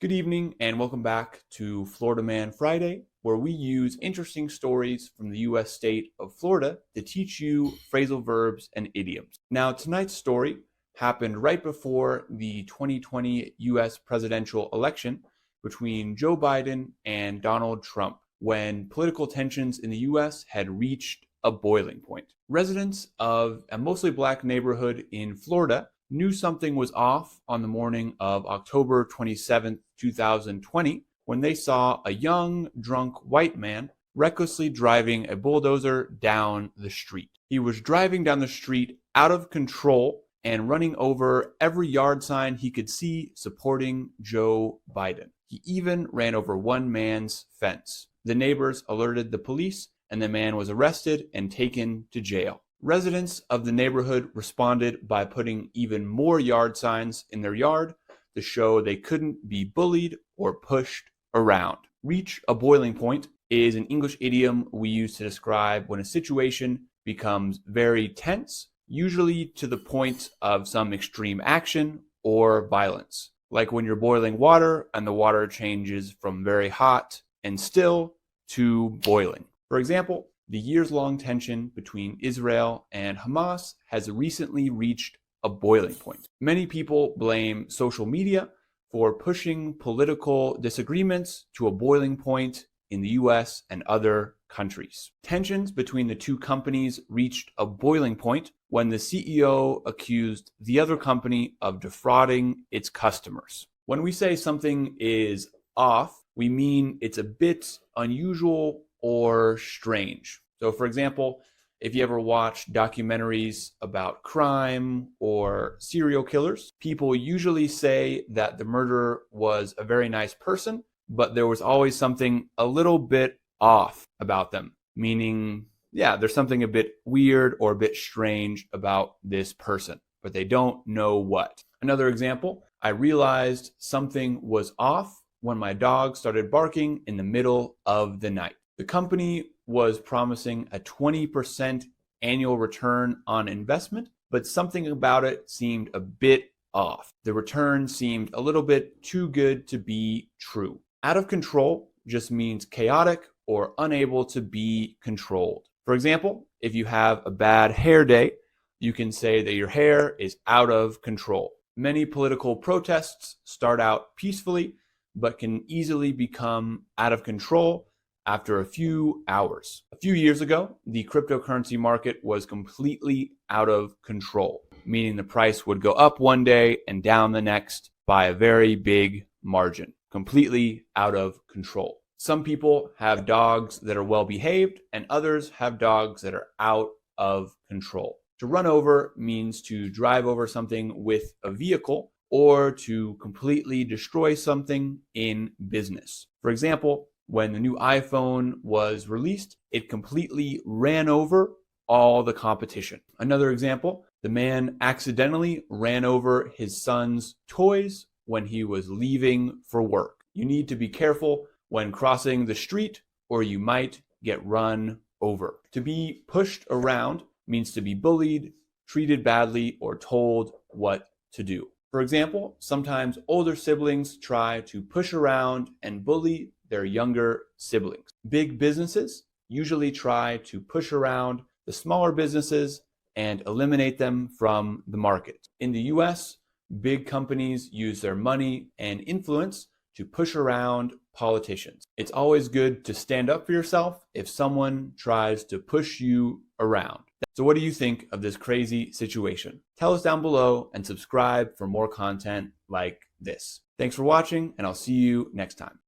Good evening and welcome back to Florida Man Friday, where we use interesting stories from the U.S. state of Florida to teach you phrasal verbs and idioms. Now, tonight's story happened right before the 2020 U.S. presidential election between Joe Biden and Donald Trump, when political tensions in the U.S. had reached a boiling point. Residents of a mostly black neighborhood in Florida knew something was off on the morning of October 27, 2020, when they saw a young, drunk white man recklessly driving a bulldozer down the street. He was driving down the street out of control and running over every yard sign he could see supporting Joe Biden. He even ran over one man's fence. The neighbors alerted the police, and the man was arrested and taken to jail. Residents of the neighborhood responded by putting even more yard signs in their yard to show they couldn't be bullied or pushed around. Reach a boiling point is an English idiom we use to describe when a situation becomes very tense, usually to the point of some extreme action or violence. Like when you're boiling water and the water changes from very hot and still to boiling. For example, the years-long tension between Israel and Hamas has recently reached a boiling point. Many people blame social media for pushing political disagreements to a boiling point in the US and other countries. Tensions between the two companies reached a boiling point when the CEO accused the other company of defrauding its customers. When we say something is off, we mean it's a bit unusual or strange. So for example, if you ever watch documentaries about crime or serial killers, people usually say that the murderer was a very nice person, but there was always something a little bit off about them, meaning, there's something a bit weird or a bit strange about this person, but they don't know what. Another example, I realized something was off when my dog started barking in the middle of the night. The company was promising a 20% annual return on investment, but something about it seemed a bit off. The return seemed a little bit too good to be true. Out of control just means chaotic or unable to be controlled. For example, if you have a bad hair day, you can say that your hair is out of control. Many political protests start out peacefully, but can easily become out of control after a few hours. A few years ago, the cryptocurrency market was completely out of control, meaning the price would go up one day and down the next by a very big margin, completely out of control. Some people have dogs that are well behaved, and others have dogs that are out of control. To run over means to drive over something with a vehicle or to completely destroy something in business. For example, when the new iPhone was released, it completely ran over all the competition. Another example, the man accidentally ran over his son's toys when he was leaving for work. You need to be careful when crossing the street or you might get run over. To be pushed around means to be bullied, treated badly, or told what to do. For example, sometimes older siblings try to push around and bully their younger siblings. Big businesses usually try to push around the smaller businesses and eliminate them from the market. In the US, big companies use their money and influence to push around politicians. It's always good to stand up for yourself if someone tries to push you around. So what do you think of this crazy situation? Tell us down below and subscribe for more content like this. Thanks for watching, and I'll see you next time.